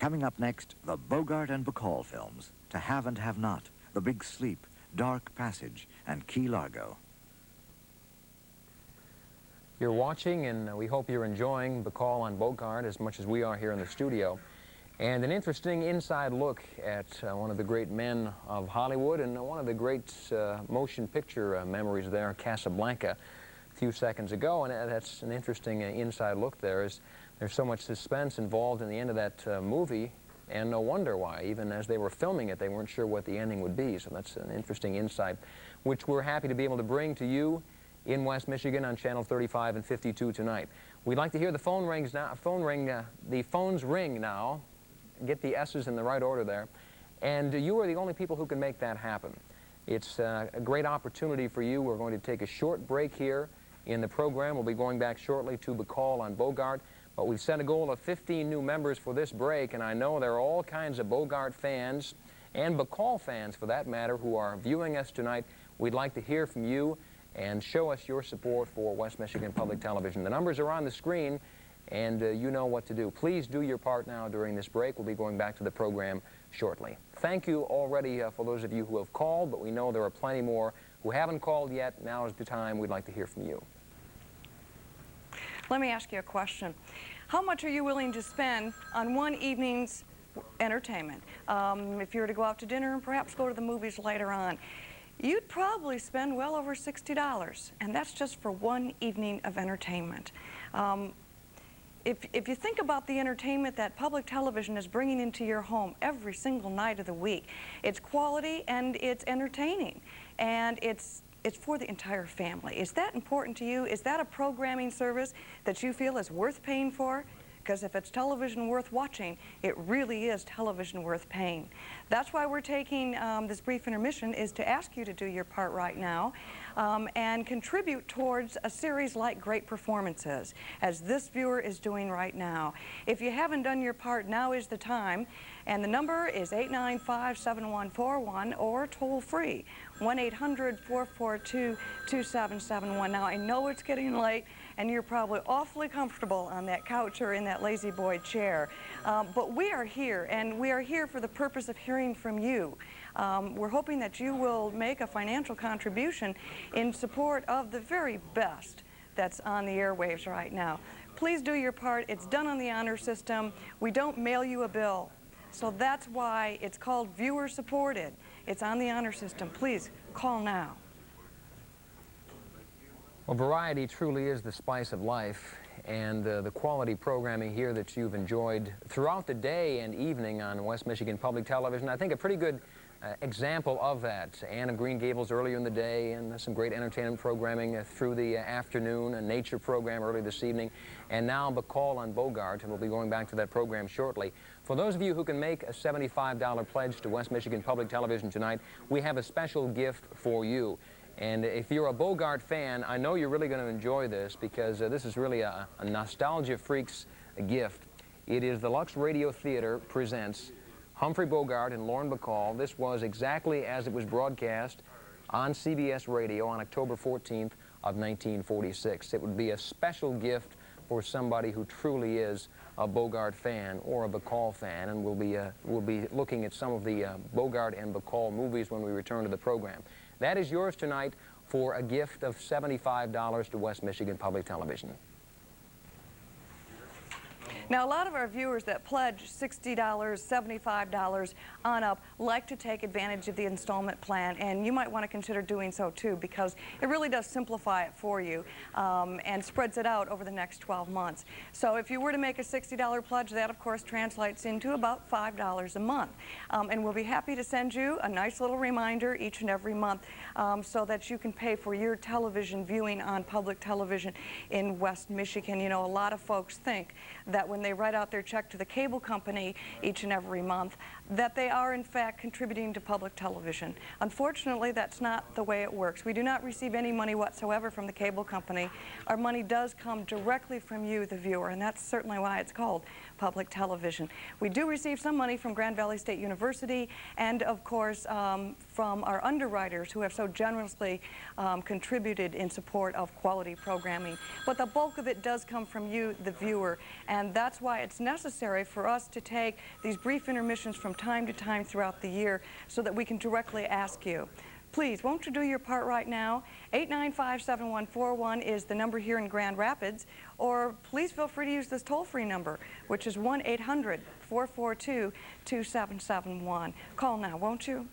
Coming up next, the Bogart and Bacall films, To Have and Have Not, The Big Sleep, Dark Passage, and Key Largo. You're watching, and we hope you're enjoying Bacall on Bogart as much as we are here in the studio. And an interesting inside look at one of the great men of Hollywood and one of the great motion picture memories there, Casablanca, a few seconds ago. And that's an interesting inside look there. There's so much suspense involved in the end of that movie, and no wonder why. Even as they were filming it, they weren't sure what the ending would be. So that's an interesting insight, which we're happy to be able to bring to you in West Michigan on Channel 35 and 52 tonight. We'd like to hear the phone rings now. The phones ring now. Get the S's in the right order there. And you are the only people who can make that happen. It's a great opportunity for you. We're going to take a short break here in the program. We'll be going back shortly to Bacall on Bogart. But we've set a goal of 15 new members for this break, and I know there are all kinds of Bogart fans and Bacall fans, for that matter, who are viewing us tonight. We'd like to hear from you and show us your support for West Michigan Public Television. The numbers are on the screen, and you know what to do. Please do your part now during this break. We'll be going back to the program shortly. Thank you already for those of you who have called, but we know there are plenty more who haven't called yet. Now is the time. We'd like to hear from you. Let me ask you a question. How much are you willing to spend on one evening's entertainment? If you were to go out to dinner and perhaps go to the movies later on, you'd probably spend well over $60, and that's just for one evening of entertainment. If you think about the entertainment that public television is bringing into your home every single night of the week, it's quality and it's entertaining, and it's for the entire family. Is that important to you? Is that a programming service that you feel is worth paying for? Because if it's television worth watching, it really is television worth paying. That's why we're taking this brief intermission, is to ask you to do your part right now and contribute towards a series like Great Performances, as this viewer is doing right now. If you haven't done your part, now is the time. And the number is 895-7141 or toll free, 1-800-442-2771. Now, I know it's getting late, and you're probably awfully comfortable on that couch or in that lazy boy chair. But we are here, and we are here for the purpose of hearing from you. We're hoping that you will make a financial contribution in support of the very best that's on the airwaves right now. Please do your part. It's done on the honor system. We don't mail you a bill. So that's why it's called viewer supported. It's on the honor system. Please call now. Well, variety truly is the spice of life, and the quality programming here that you've enjoyed throughout the day and evening on West Michigan Public Television, I think a pretty good example of that. Anne of Green Gables earlier in the day, and some great entertainment programming through the afternoon, a nature program early this evening, and now Bacall on Bogart, and we'll be going back to that program shortly. For those of you who can make a $75 pledge to West Michigan Public Television tonight, we have a special gift for you. And if you're a Bogart fan, I know you're really going to enjoy this, because this is really a nostalgia freak's gift. It is the Lux Radio Theater presents Humphrey Bogart and Lauren Bacall. This was exactly as it was broadcast on CBS Radio on October 14th of 1946. It would be a special gift for somebody who truly is a Bogart fan or a Bacall fan, and we'll be looking at some of the Bogart and Bacall movies when we return to the program. That is yours tonight for a gift of $75 to West Michigan Public Television. Now, a lot of our viewers that pledge $60, $75 on up like to take advantage of the installment plan, and you might want to consider doing so too, because it really does simplify it for you and spreads it out over the next 12 months. So if you were to make a $60 pledge, that of course translates into about $5 a month. And we'll be happy to send you a nice little reminder each and every month so that you can pay for your television viewing on public television in West Michigan. You know, a lot of folks think that when they write out their check to the cable company each and every month, that they are in fact contributing to public television. Unfortunately, that's not the way it works. We do not receive any money whatsoever from the cable company. Our money does come directly from you, the viewer, and that's certainly why it's called public television. We do receive some money from Grand Valley State University and, of course, from our underwriters who have so generously contributed in support of quality programming. But the bulk of it does come from you, the viewer, and that that's why it's necessary for us to take these brief intermissions from time to time throughout the year so that we can directly ask you. Please, won't you do your part right now? 895-7141 is the number here in Grand Rapids, or please feel free to use this toll-free number, which is 1-800-442-2771. Call now, won't you?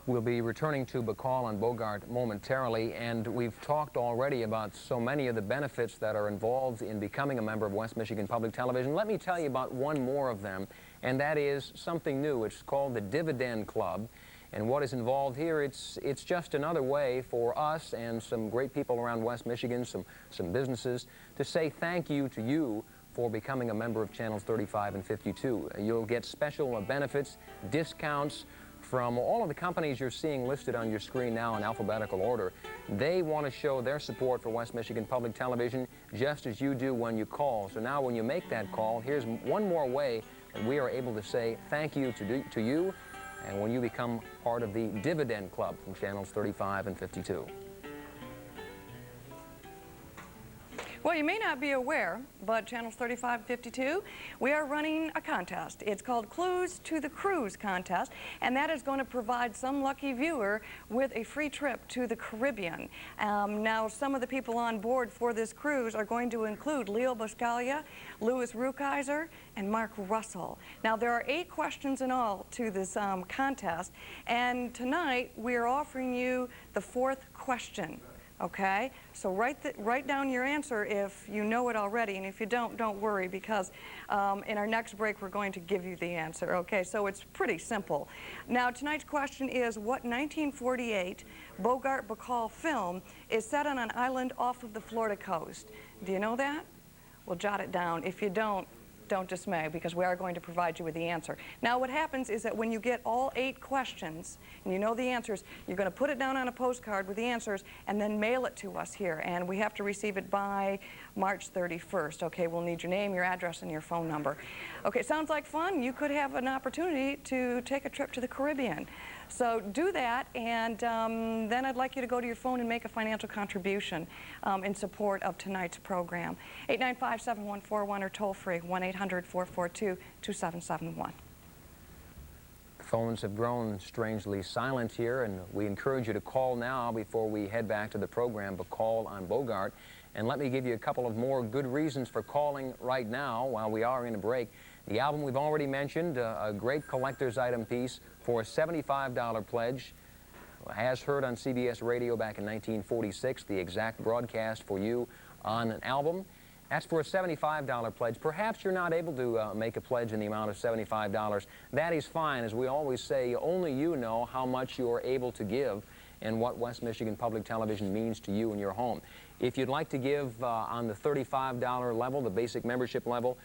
We'll be returning to Bacall and Bogart momentarily, and we've talked already about so many of the benefits that are involved in becoming a member of West Michigan Public Television. Let me tell you about one more of them, and that is something new. It's called the Dividend Club. And what is involved here, it's just another way for us and some great people around West Michigan, some businesses, to say thank you to you for becoming a member of Channels 35 and 52. You'll get special benefits, discounts from all of the companies you're seeing listed on your screen now in alphabetical order. They want to show their support for West Michigan Public Television just as you do when you call. So now when you make that call, here's one more way that we are able to say thank you to you, and when you become part of the Dividend Club from Channels 35 and 52. Well, you may not be aware, but Channels 35 and 52, we are running a contest. It's called Clues to the Cruise Contest, and that is going to provide some lucky viewer with a free trip to the Caribbean. Now, some of the people on board for this cruise are going to include Leo Buscaglia, Louis Rukeyser, and Mark Russell. Now, there are 8 questions in all to this contest, and tonight we are offering you the 4th question. Okay, so write down your answer if you know it already, and if you don't worry, because in our next break we're going to give you the answer. Okay, so it's pretty simple. Now, tonight's question is, what 1948 Bogart Bacall film is set on an island off of the Florida coast? Do you know that? Well, jot it down. If you don't dismay, because we are going to provide you with the answer. Now, what happens is that when you get all 8 questions and you know the answers, you're going to put it down on a postcard with the answers and then mail it to us here, and we have to receive it by March 31st. Okay, we'll need your name, your address, and your phone number. Okay, sounds like fun. You could have an opportunity to take a trip to the Caribbean. So do that, and then I'd like you to go to your phone and make a financial contribution in support of tonight's program. 895-7141 or toll free, 1-800-442-2771. The phones have grown strangely silent here, and we encourage you to call now before we head back to the program, Bacall on Bogart. And let me give you a couple of more good reasons for calling right now while we are in a break. The album we've already mentioned, a great collector's item piece for a $75 pledge, as heard on CBS radio back in 1946, the exact broadcast for you on an album. That's for a $75 pledge. Perhaps you're not able to make a pledge in the amount of $75. That is fine. As we always say, only you know how much you're able to give and what West Michigan Public Television means to you and your home. If you'd like to give on the $35 level, the basic membership level,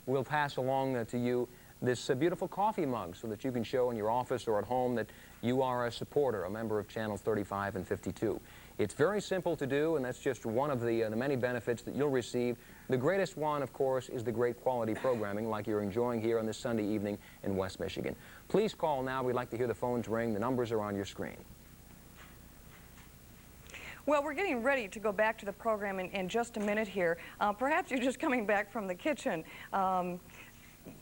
we'll pass along to you this beautiful coffee mug so that you can show in your office or at home that you are a supporter, a member of Channels 35 and 52. It's very simple to do, and that's just one of the many benefits that you'll receive. The greatest one, of course, is the great quality programming like you're enjoying here on this Sunday evening in West Michigan. Please call now. We'd like to hear the phones ring. The numbers are on your screen. Well, we're getting ready to go back to the program in just a minute here. Perhaps you're just coming back from the kitchen.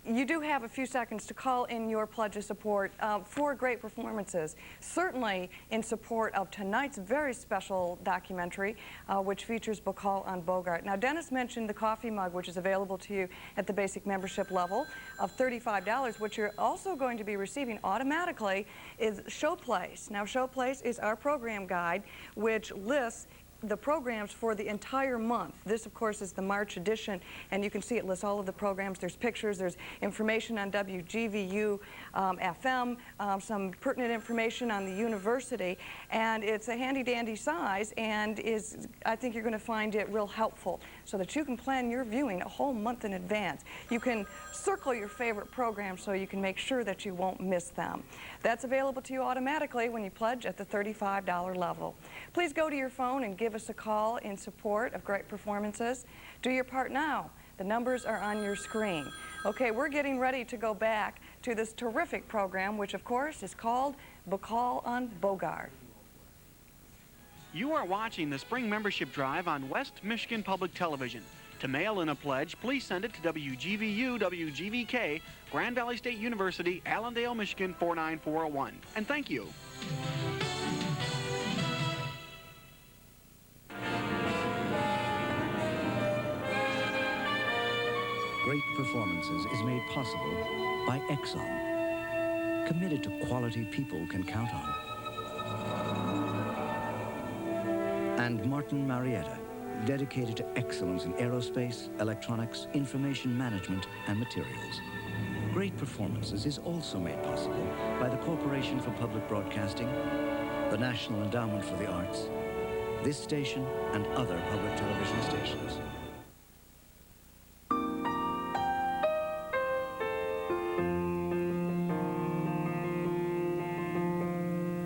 You do have a few seconds to call in your pledge of support for great performances, certainly in support of tonight's very special documentary, which features Bacall on Bogart. Now, Dennis mentioned the coffee mug, which is available to you at the basic membership level of $35. What you're also going to be receiving automatically is Showplace. Now, Showplace is our program guide, which lists the programs for the entire month. This, of course, is the March edition, and you can see it lists all of the programs. There's pictures, there's information on WGVU FM, some pertinent information on the university, and it's a handy-dandy size, and I think you're going to find it real helpful so that you can plan your viewing a whole month in advance. You can circle your favorite programs so you can make sure that you won't miss them. That's available to you automatically when you pledge at the $35 level. Please go to your phone and give us a call in support of great performances. Do your part now. The numbers are on your screen. Okay, we're getting ready to go back to this terrific program, which of course is called Bacall on Bogart. You are watching the Spring Membership Drive on West Michigan Public Television. To mail in a pledge, please send it to WGVU WGVK, Grand Valley State University, Allendale, Michigan 49401. And thank you. Great Performances is made possible by Exxon, committed to quality people can count on. And Martin Marietta, dedicated to excellence in aerospace, electronics, information management, and materials. Great Performances is also made possible by the Corporation for Public Broadcasting, the National Endowment for the Arts, this station, and other public television stations.